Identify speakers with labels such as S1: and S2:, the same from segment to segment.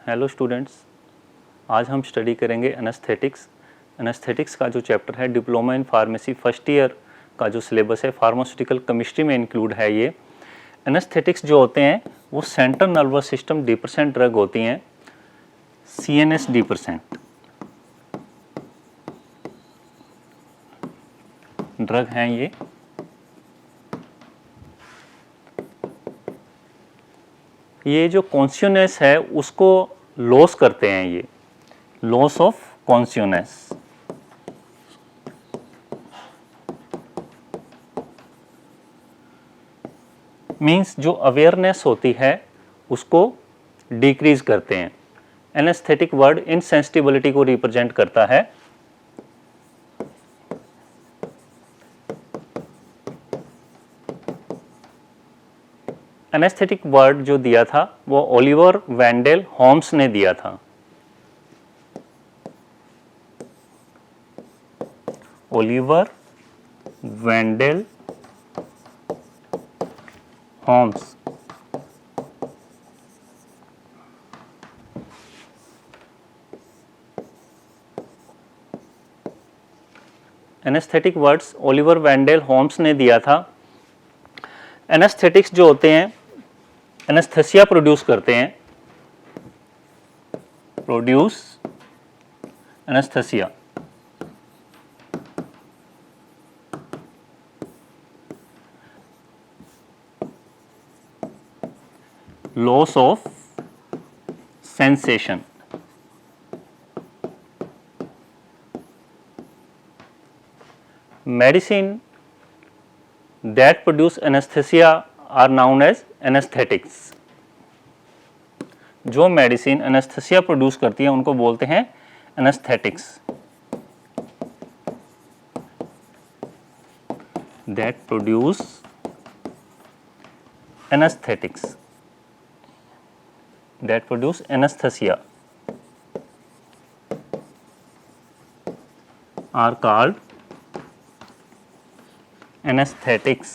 S1: Hello students, आज हम study करेंगे एनेस्थेटिक्स। एनेस्थेटिक्स का जो चैप्टर है diploma in pharmacy first year का जो सिलेबस है फार्मास्यूटिकल केमिस्ट्री में इंक्लूड है। ये एनेस्थेटिक्स जो होते हैं वो central nervous system depressant drug होती हैं, CNS डिप्रेसेंट ड्रग हैं ये जो कॉन्शियसनेस है उसको लॉस करते हैं, ये लॉस ऑफ कॉन्शियसनेस। मीन्स जो अवेयरनेस होती है उसको डिक्रीज करते हैं। एनेस्थेटिक वर्ड इनसेंसिटिविलिटी को रिप्रेजेंट करता है। एनेस्थेटिक वर्ड जो दिया था वो ओलिवर वेंडेल होम्स ने दिया था। Oliver Wendell Holmes. Anaesthetic words Oliver Wendell Holmes ने दिया था। एनेस्थेटिक्स जो होते हैं एनेस्थेसिया प्रोड्यूस करते हैं, produce anaesthesia. Loss of sensation. Medicine that produce anesthesia are known as anesthetics। जो मेडिसिन एनेस्थेसिया प्रोड्यूस करती है उनको बोलते हैं anaesthetics. that produce anesthetics, that produce anesthesia are called anaesthetics.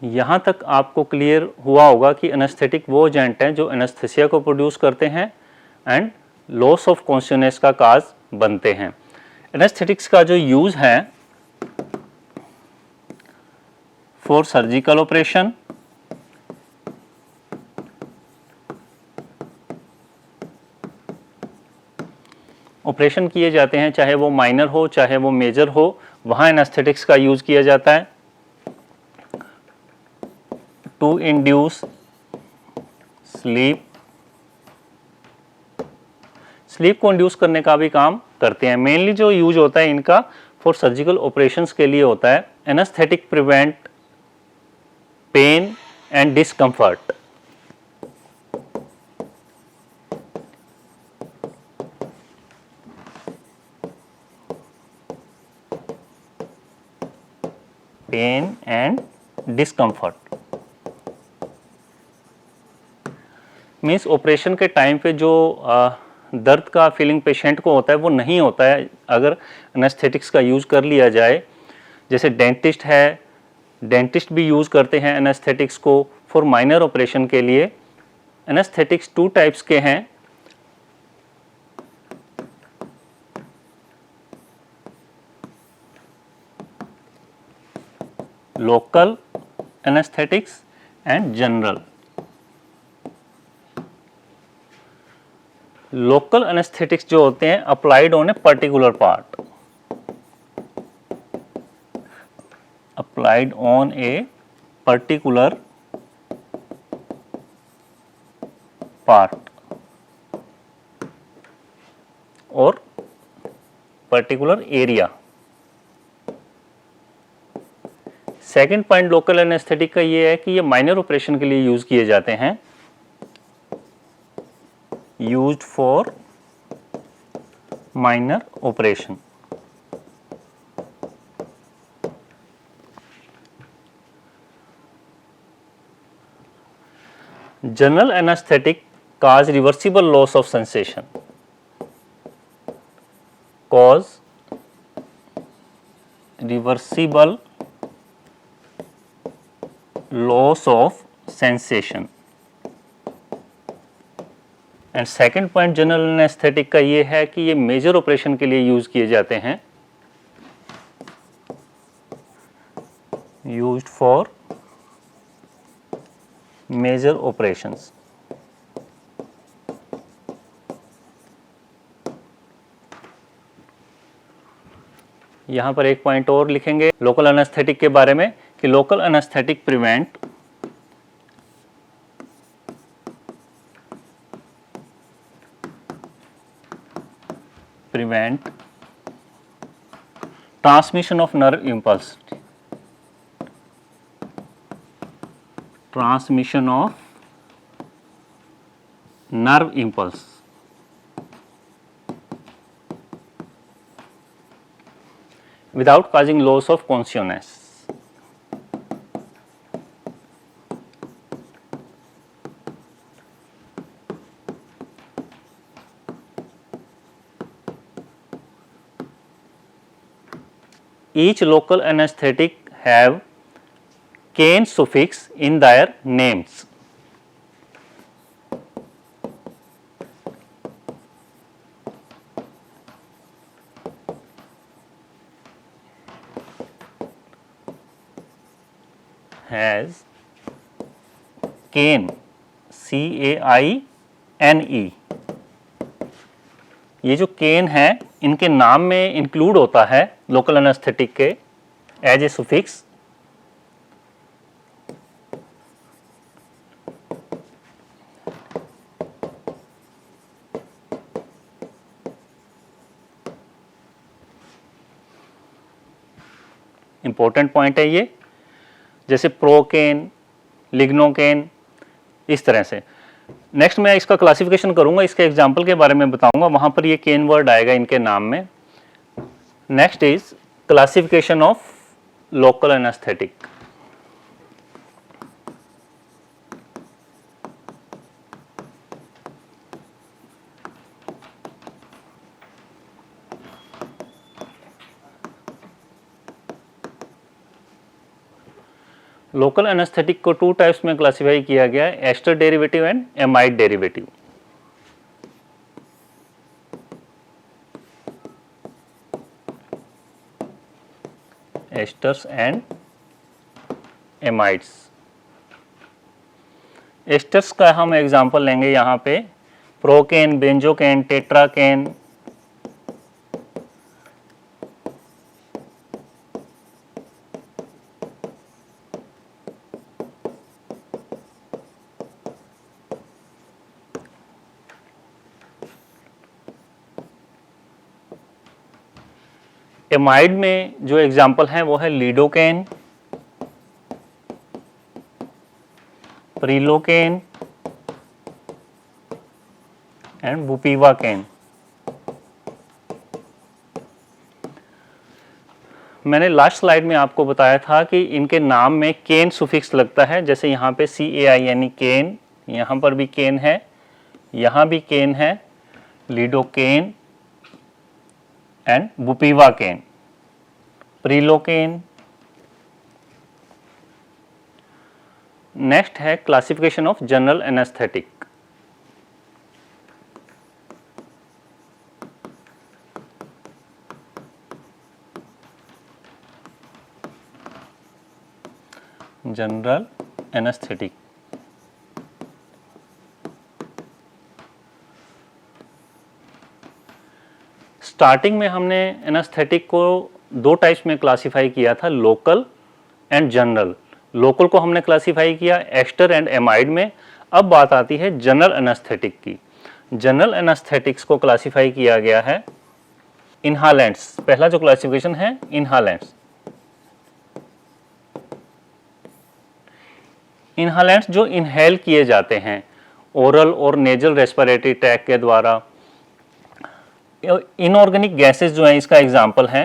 S1: यहाँ तक आपको क्लियर हुआ होगा कि एनेस्थेटिक वो एजेंट हैं जो एनेस्थेसिया को प्रोड्यूस करते हैं एंड लॉस ऑफ कॉन्शियसनेस का काज बनते हैं। एनेस्थेटिक्स का जो यूज है फॉर सर्जिकल ऑपरेशन, ऑपरेशन किए जाते हैं, चाहे वो माइनर हो चाहे वो मेजर हो, वहाँ एनेस्थेटिक्स का यूज किया जाता है। टू इंड्यूस स्लीप, स्लीप को इंड्यूस करने का भी काम करते हैं। मेनली जो यूज होता है इनका फॉर सर्जिकल ऑपरेशंस के लिए होता है। Anaesthetic prevent pain and discomfort. Pain and discomfort means operation के टाइम पे जो दर्द का फीलिंग पेशेंट को होता है वो नहीं होता है अगर एनेस्थेटिक्स का यूज़ कर लिया जाए। जैसे डेंटिस्ट है, डेंटिस्ट भी यूज़ करते हैं एनेस्थेटिक्स को फॉर माइनर ऑपरेशन के लिए। एनेस्थेटिक्स टू टाइप्स के हैं, local anaesthetics and general. Local anaesthetics जो होते हैं applied on a particular part, applied on a particular part और particular area. Second point local anaesthetic का ये है कि ये माइनर ऑपरेशन के लिए यूज किए जाते हैं, used for minor operation. General anaesthetic cause reversible loss of sensation, cause reversible loss of sensation. And second point general anaesthetic का ये है कि ये मेजर ऑपरेशन के लिए यूज किए जाते हैं, यूज्ड फॉर मेजर ऑपरेशंस। यहां पर एक पॉइंट और लिखेंगे लोकल एनेस्थेटिक के बारे में कि local anaesthetic prevent transmission of nerve impulse, transmission of nerve impulse without causing loss of consciousness. Each local anesthetic have "kane" suffix in their names. Has "kane", CAINE। ये जो केन है इनके नाम में इंक्लूड होता है लोकल एनेस्थेटिक के as a suffix. Important point है ये, जैसे प्रोकेन, लिग्नोकेन, इस तरह से। नेक्स्ट मैं इसका क्लासिफिकेशन करूंगा, इसके एग्जाम्पल के बारे में बताऊंगा, वहां पर ये केन वर्ड आएगा इनके नाम में। Next is classification of local anaesthetic. Local anaesthetic को टू टाइप्स में क्लासिफाई किया गया है, ester derivative and amide derivative. Esters and amides. Esters का हम एग्जांपल लेंगे यहाँ पे प्रोकेन, बेंजोकेन, टेट्राकेन, एमाइड में जो एग्जाम्पल हैं वो है लीडोकेन, प्रिलोकेन एंड बुपीवाकेन। मैंने लास्ट स्लाइड में आपको बताया था कि इनके नाम में केन सुफिक्स लगता है, जैसे यहाँ पे CAINE केन, यहाँ पर भी केन है, यहाँ भी केन है, लीडोकेन एंड बुपीवाकेन, प्रिलोकेन। नेक्स्ट है classification of general anaesthetic. General anaesthetic starting में हमने एनेस्थेटिक को दो टाइप्स में क्लासिफाई किया था, लोकल एंड जनरल। लोकल को हमने क्लासिफाई किया एस्टर एंड एमाइड में। अब बात आती है जनरल एनेस्थेटिक की। जनरल एनेस्थेटिक्स को क्लासिफाई किया गया है इनहालेंट्स। पहला जो क्लासिफिकेशन है इनहालेंट्स। इनहालेंट्स जो इनहेल किए जाते हैं ओरल और नेजल रेस्पिरेटरी ट्रैक के द्वारा। इनऑर्गेनिक गैसेस जो हैं इसका एग्जाम्पल है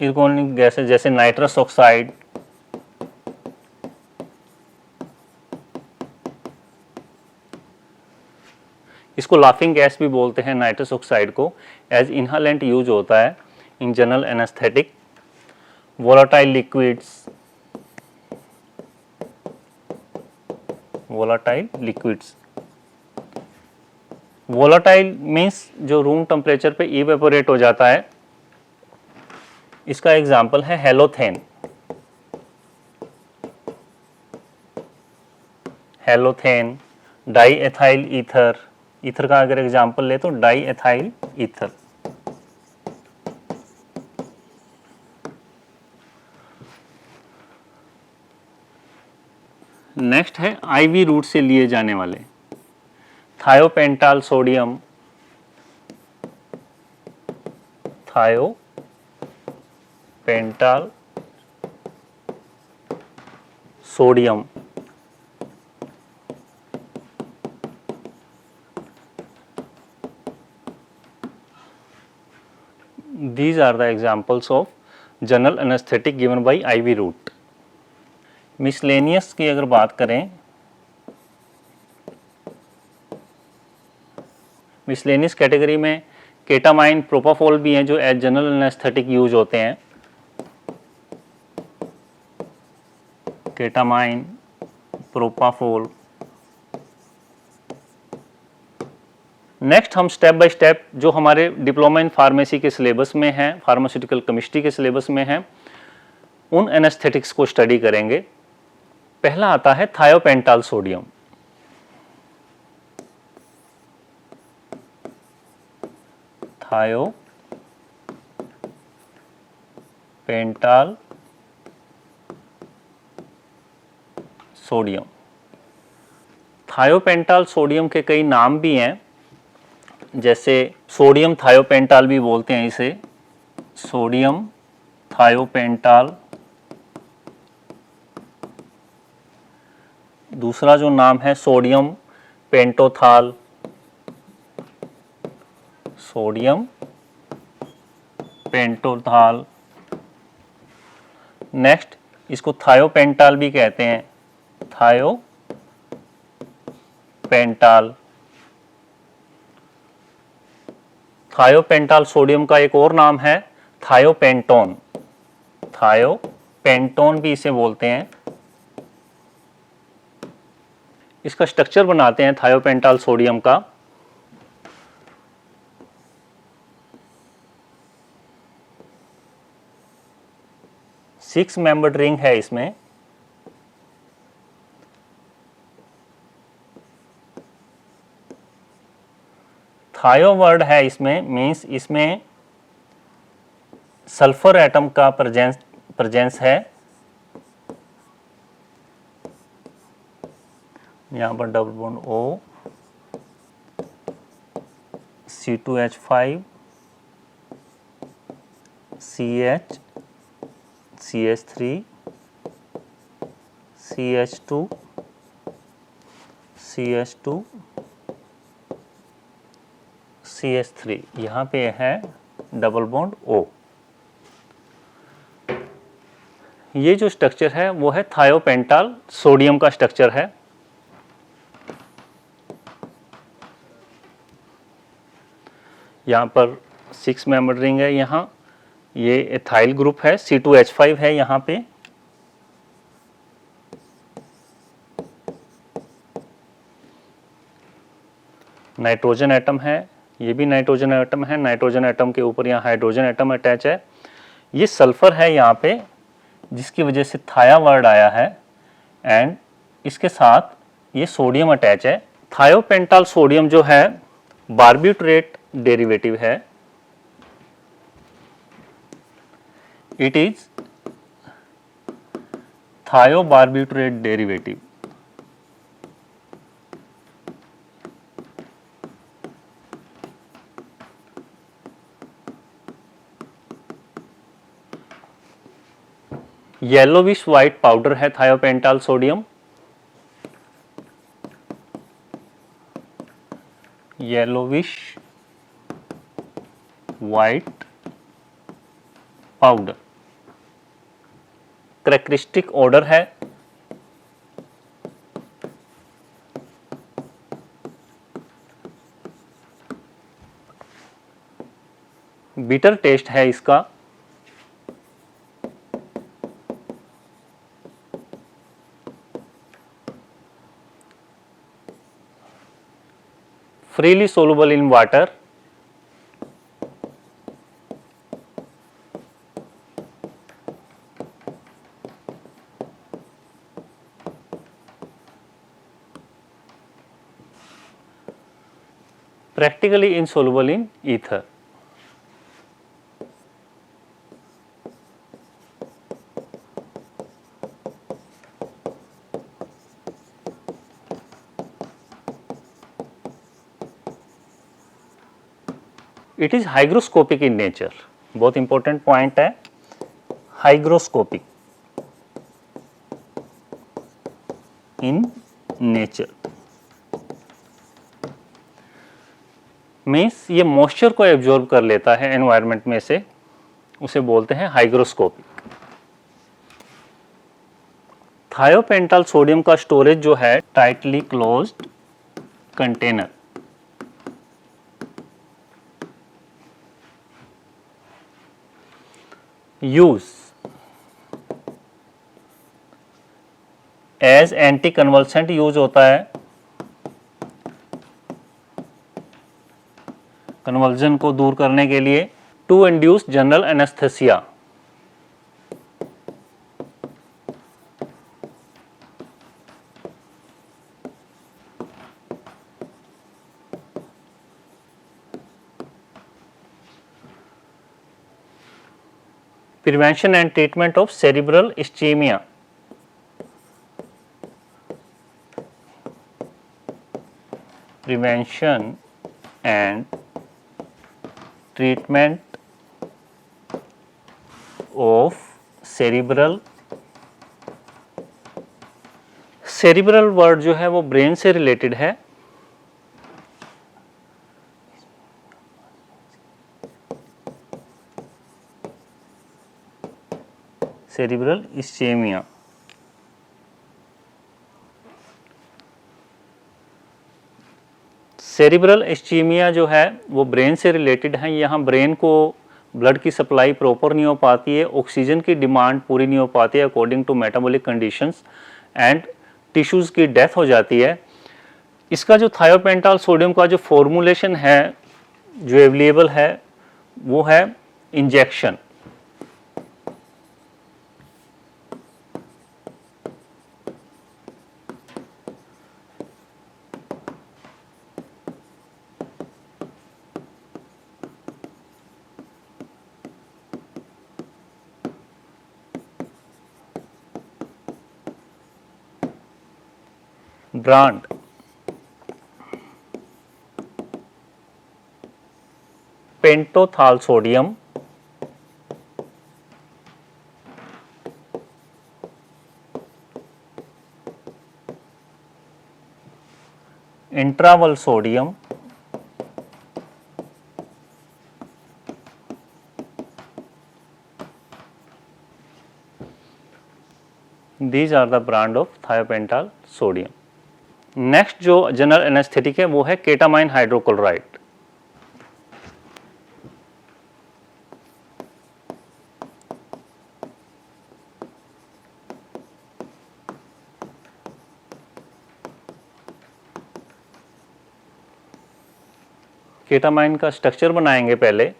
S1: इनऑर्गेनिक गैसेस जैसे नाइट्रस ऑक्साइड, इसको लाफिंग गैस भी बोलते हैं, नाइट्रस ऑक्साइड को एज इनहालेंट यूज होता है। in general anesthetic. Volatile liquids, volatile liquids. Volatile means जो रूम टेम्परेचर पे इवेपोरेट हो जाता है, इसका एग्जाम्पल है halothane. Halothane, diethyl ether. Ether का अगर एग्जाम्पल ले तो डाई एथाइल ईथर. नेक्स्ट है आईवी रूट से लिए जाने वाले thiopental sodium, thiopental sodium. These are the examples of general anesthetic given by IV route. Miscellaneous की अगर बात करें, मिसलेनियस कैटेगरी में केटामाइन, प्रोपाफोल भी हैं जो एज जनरल एनेस्थेटिक यूज होते हैं. केटामाइन, प्रोपाफोल. नेक्स्ट हम स्टेप बाय स्टेप जो हमारे डिप्लोमा इन फार्मेसी के सिलेबस में है, फार्मास्यूटिकल केमिस्ट्री के सिलेबस में है, उन एनेस्थेटिक्स को स्टडी करेंगे. पहला आता है thiopental sodium. Thiopental sodium. Thiopental sodium के कई नाम भी हैं, जैसे सोडियम थायोपेंटाल भी बोलते हैं इसे, सोडियम थायोपेंटाल. दूसरा जो नाम है सोडियम पेंटोथाल, सोडियम पेंटोथाल. नेक्स्ट इसको थायोपेंटाल भी कहते हैं, थायोपेंटाल. थायोपेंटाल सोडियम का एक और नाम है थायोपेंटोन, थायोपेंटोन भी इसे बोलते हैं. इसका स्ट्रक्चर बनाते हैं थायोपेंटाल सोडियम का. सिक्स मेंबर्ड रिंग है इसमें. थायो वर्ड है इसमें, मीन्स इसमें सल्फर एटम का प्रेजेंस है. यहां पर double bond O, C2H5, CH, CH3, CH2, CH2, CH3. यहाँ पे है डबल बॉन्ड O. ये जो स्ट्रक्चर है वो है थायोपेंटाल सोडियम का स्ट्रक्चर है. यहाँ पर सिक्स मेंबर रिंग है. यहाँ ये एथाइल ग्रुप है, C2H5 है यहाँ पे. नाइट्रोजन एटम है, ये भी नाइट्रोजन एटम है. नाइट्रोजन एटम के ऊपर यहाँ हाइड्रोजन एटम अटैच है. ये सल्फर है यहाँ पे, जिसकी वजह से थाया वर्ड आया है. एंड इसके साथ ये सोडियम अटैच है. थायोपेंटाल सोडियम जो है बार्बिट्रेट डेरिवेटिव है. It is thiobarbiturate derivative. Yellowish white powder है thiopental sodium. Yellowish white powder. Characteristic order है बिटर टेस्ट है इसका। Freely soluble in water, practically insoluble in ether. It is hygroscopic in nature, बहुत important point है, hygroscopic in nature means ये moisture को absorb कर लेता है एनवायरनमेंट में से, उसे बोलते हैं हाइग्रोस्कोपिक। थायोपेंटाल सोडियम का स्टोरेज जो है tightly closed container, use as anti convulsant use होता है, कन्वर्जन को दूर करने के लिए, to induce general anaesthesia, prevention and treatment of cerebral ischaemia, prevention and treatment of cerebral, cerebral word जो है वो ब्रेन से रिलेटेड है, सेरिब्रल इस्चेमिया। सेरिब्रल इस्चीमिया जो है वो ब्रेन से रिलेटेड है। यहाँ ब्रेन को ब्लड की सप्लाई प्रॉपर नहीं हो पाती है, ऑक्सीजन की डिमांड पूरी नहीं हो पाती है according to metabolic conditions, and tissues की डेथ हो जाती है। इसका जो थायोपेंटाल सोडियम का जो फॉर्मूलेशन है जो अवेलेबल है वो है injection. Brand Pentothal sodium, Intraval sodium, these are the brand of thiopentol sodium। Next जो जनरल एनेस्थेटिक है वो है केटामाइन हाइड्रोक्लोराइड। केटामाइन का स्ट्रक्चर बनाएंगे पहले।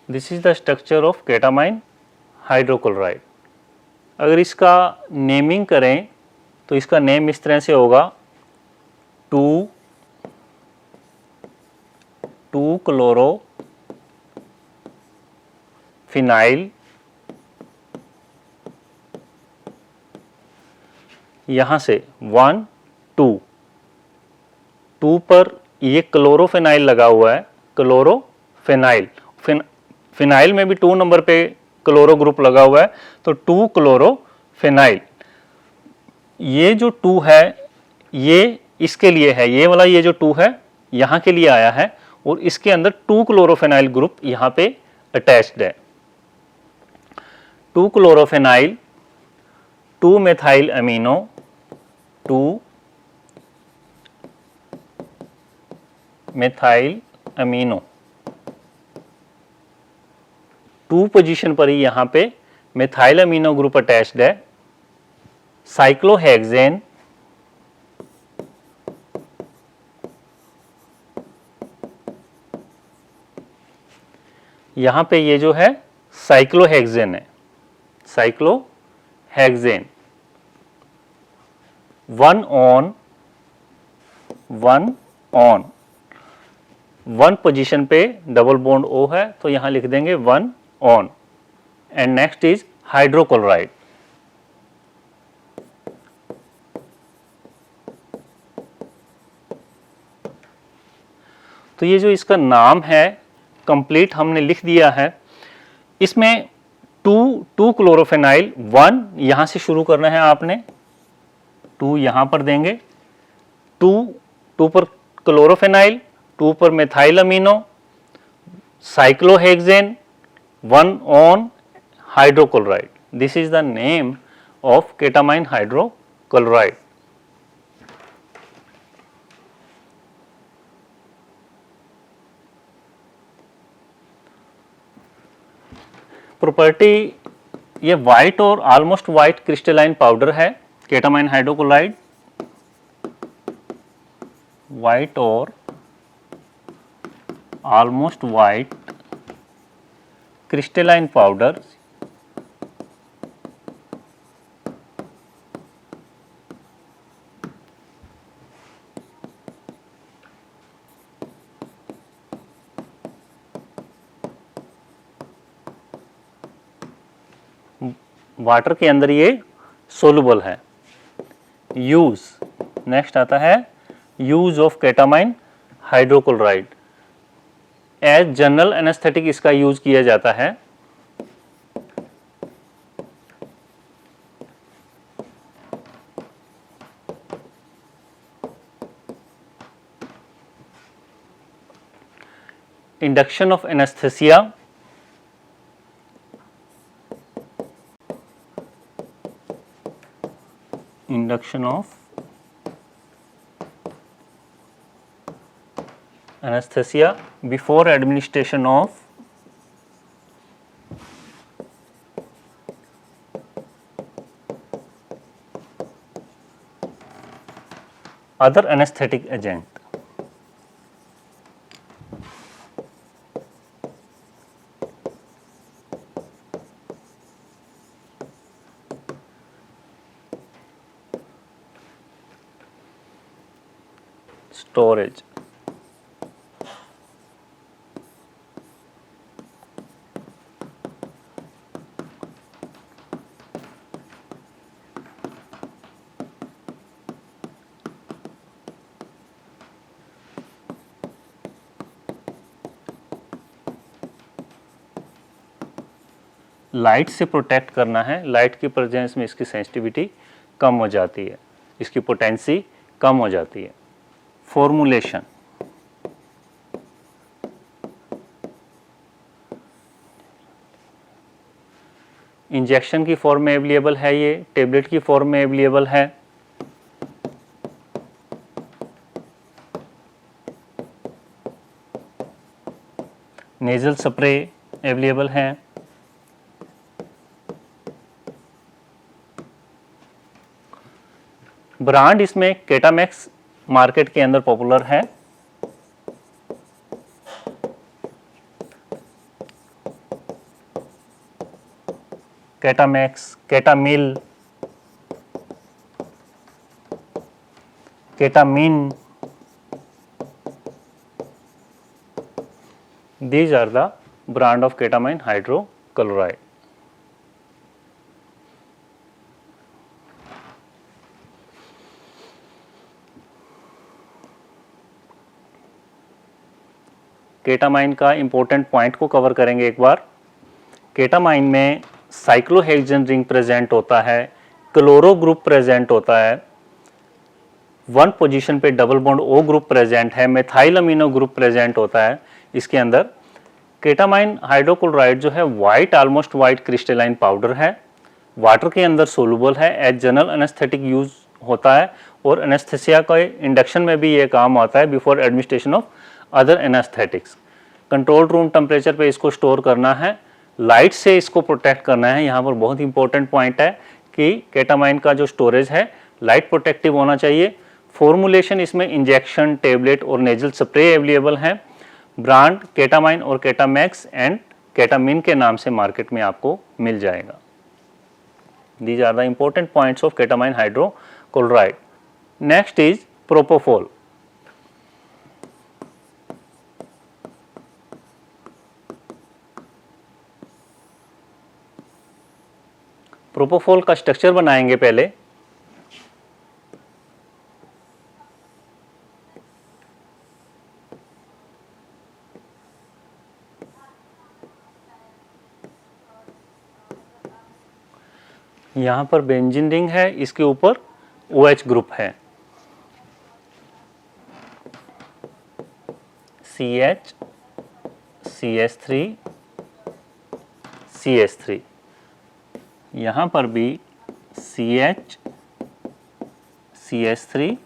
S1: This is the structure of ketamine hydrochloride. अगर इसका नेमिंग करें तो इसका नेम इस तरह से होगा 2,2-क्लोरो फिनाइल यहाँ से 1 2 2 पर ये क्लोरोफेनाइल लगा हुआ है, क्लोरोफेनाइल, फिनाइल में भी 2 नंबर पे क्लोरो ग्रुप लगा हुआ है, तो 2 क्लोरोफेनाइल। ये जो 2 है ये इसके लिए है, ये वाला ये जो 2 है यहाँ के लिए आया है, और इसके अंदर 2 क्लोरोफेनाइल ग्रुप यहाँ पे अटैच्ड है। 2 क्लोरोफेनाइल, 2 methyl amino, 2 methyl amino, 2 position पर ही यहाँ पे मेथाइल अमीनो ग्रुप अटैच्ड है। साइक्लोहेक्सेन, यहाँ पे ये जो है साइक्लोहेक्सेन है, साइक्लोहेक्सेन। 1 ऑन 1 ऑन, 1 पोजीशन पे डबल बॉन्ड O है, तो यहाँ लिख देंगे 1 on. And next is hydrochloride. तो ये जो इसका नाम है कंप्लीट हमने लिख दिया है। इसमें 2 क्लोरोफेनाइल, 1 यहां से शुरू करना है आपने, 2 यहां पर देंगे, 2 पर क्लोरोफेनाइल, 2 पर methyl amino, cyclohexane, 1 on hydrochloride. This is the name of ketamine hydrochloride. Property, ये वाइट और ऑलमोस्ट वाइट क्रिस्टलाइन पाउडर है केटामाइन हाइड्रोक्लोराइड, वाइट और almost white crystalline powder. Water के अंदर ये सोलुबल है। यूज, नेक्स्ट आता है use of ketamine hydrochloride. As general anaesthetic इसका यूज किया जाता है। Induction of anaesthesia, induction of anesthesia before administration of other anesthetic agent. Storage, light से प्रोटेक्ट करना है। लाइट की प्रेजेंस में इसकी सेंसिटिविटी कम हो जाती है, इसकी पोटेंसी कम हो जाती है। फॉर्मुलेशन, इंजेक्शन की फॉर्म में अवेलेबल है, ये टेबलेट की फॉर्म में अवेलेबल है। नेजल स्प्रे अवेलेबल है। ब्रांड इसमें केटामैक्स मार्केट के अंदर पॉपुलर है। Ketamax, Ketamil, Ketamin, these are the brand of ketamine hydrochloride. Ketamine का इंपॉर्टेंट पॉइंट को कवर करेंगे एक बार। केटामाइन में साइक्लोहेक्सेन रिंग प्रेजेंट होता है, क्लोरो ग्रुप प्रेजेंट होता है, 1 पोजीशन पे double bond O group present है, मेथाइल अमीनो ग्रुप प्रेजेंट होता है इसके अंदर। केटामाइन हाइड्रोक्लोराइड जो है white, almost white crystalline powder है, वाटर के अंदर सोलुबल है, एज जनरल एनेस्थेटिक यूज होता है और एनेस्थेसिया का इंडक्शन में भी ये काम आता है before administration of other anaesthetics. Control room temperature पे इसको स्टोर करना है, लाइट से इसको प्रोटेक्ट करना है। यहाँ पर बहुत इंपॉर्टेंट पॉइंट है कि केटामाइन का जो स्टोरेज है लाइट प्रोटेक्टिव होना चाहिए। फॉर्मुलेशन इसमें इंजेक्शन, टेबलेट और नेजल स्प्रे अवेलेबल है। ब्रांड केटामाइन और केटामैक्स एंड केटामिन के नाम से मार्केट में आपको मिल जाएगा। These are the important points of ketamine hydrochloride. Next is propofol. Propofol का स्ट्रक्चर बनाएंगे पहले। यहाँ पर बेंजीन रिंग है, इसके ऊपर OH ग्रुप है, CH, CH3, CH3। यहाँ पर भी CH, CH3,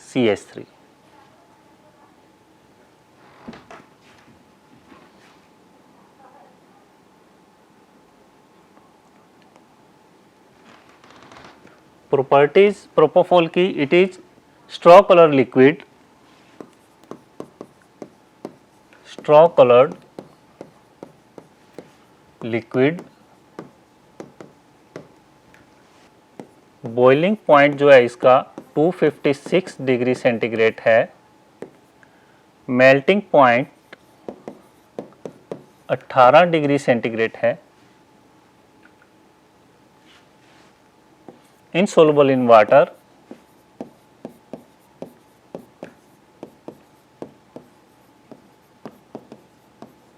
S1: CH3। Properties propofol की, it is straw colour liquid, straw coloured liquid. Boiling point जो है इसका 256 डिग्री सेंटीग्रेड है। मेल्टिंग पॉइंट 18 डिग्री सेंटीग्रेड है। insoluble in water,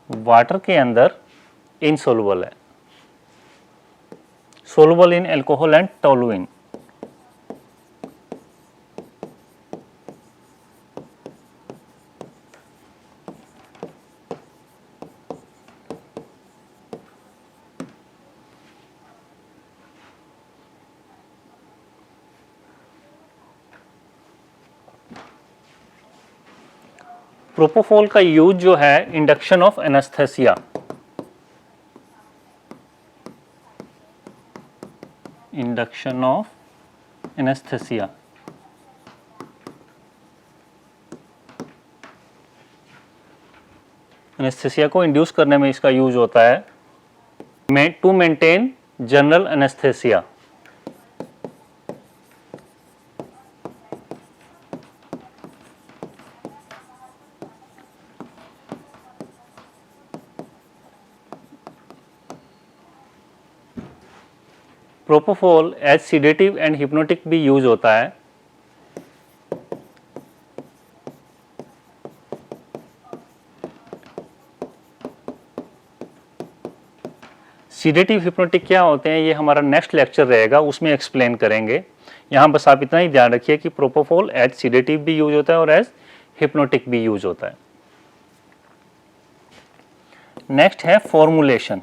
S1: वाटर के अंदर insoluble है, soluble in alcohol and toluene। Propofol का यूज जो है induction of anaesthesia, induction of anaesthesia. Anaesthesia को इंड्यूस करने में इसका यूज होता है to maintain general anaesthesia. Propofol as sedative and hypnotic भी यूज होता है। सीडेटिव हिप्नोटिक क्या होते हैं ये हमारा नेक्स्ट लेक्चर रहेगा, उसमें एक्सप्लेन करेंगे। यहाँ बस आप इतना ही ध्यान रखिए कि प्रोपोफोल एज सीडेटिव भी यूज होता है और एज हिप्नोटिक भी यूज होता है। नेक्स्ट है formulation.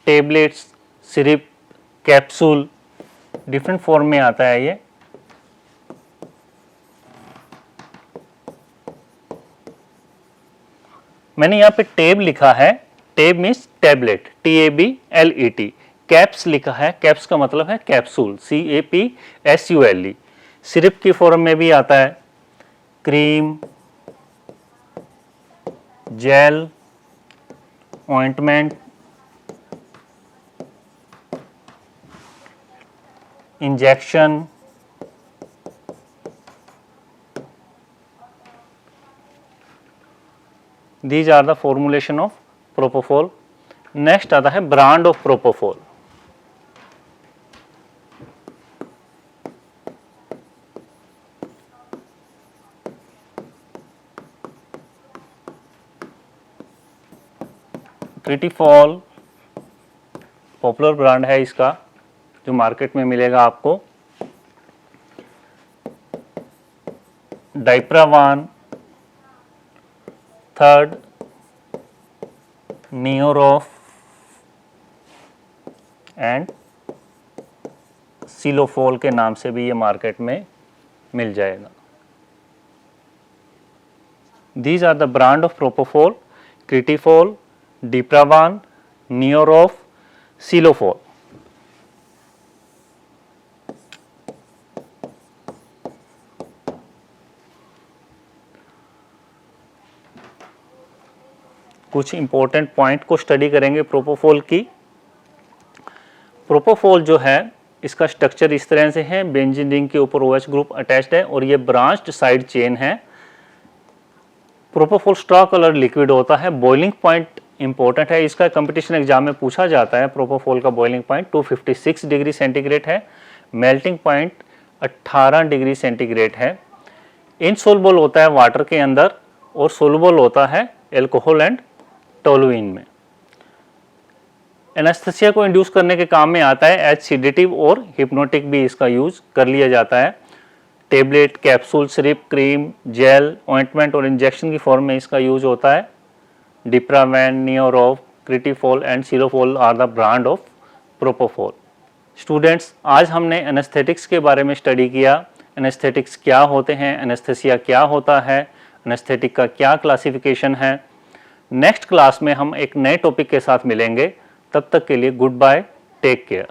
S1: Tablets, syrup, capsule, different form में आता है ये। मैंने यहाँ पे टेब लिखा है, tab means tablet, TABLET। Caps लिखा है, कैप्स का मतलब है कैप्सूल, CAPSULE। सिरप की फॉर्म में भी आता है, cream, gel, ointment, injection, these are the formulation of propofol। Next आता है brand of propofol. Critifol popular brand है इसका जो मार्केट में मिलेगा आपको। डाइप्रावान, थर्ड नियोरोफ एंड सिलोफोल के नाम से भी ये मार्केट में मिल जाएगा। These are the brand of propofol, critifol, dipravan, niorof, silofol. कुछ इंपॉर्टेंट पॉइंट को स्टडी करेंगे प्रोपोफोल की। प्रोपोफोल जो है इसका स्ट्रक्चर इस तरह से है, बेंजीन रिंग के ऊपर OH ग्रुप अटैच्ड है और ये ब्रांच्ड साइड चेन है। प्रोपोफोल स्ट्रॉ कलर लिक्विड होता है। बॉइलिंग पॉइंट इंपॉर्टेंट है, इसका कंपटीशन एग्जाम में पूछा जाता है। प्रोपोफोल का बॉइलिंग पॉइंट 256 डिग्री सेंटीग्रेड है। मेल्टिंग पॉइंट 18 डिग्री सेंटीग्रेड है। इनसोल्युबल होता है वाटर के अंदर और सोल्युबल होता है एल्कोहल एंड टोलुइन में। एनेस्थेसिया को इंड्यूस करने के काम में आता है। एज सीडेटिव और हिप्नोटिक भी इसका यूज कर लिया जाता है। Tablet, capsule, syrup, cream, gel, ointment और इंजेक्शन की फॉर्म में इसका यूज होता है। Diprivan, Neorof, Critifol and Silofol are the brand of propofol. Students, आज हमने एनेस्थेटिक्स के बारे में स्टडी किया। एनेस्थेटिक्स क्या होते हैं, एनेस्थेसिया क्या होता है, एनेस्थेटिक का क्या क्लासिफिकेशन है। नेक्स्ट क्लास में हम एक नए टॉपिक के साथ मिलेंगे। तब तक के लिए गुड बाय, टेक केयर।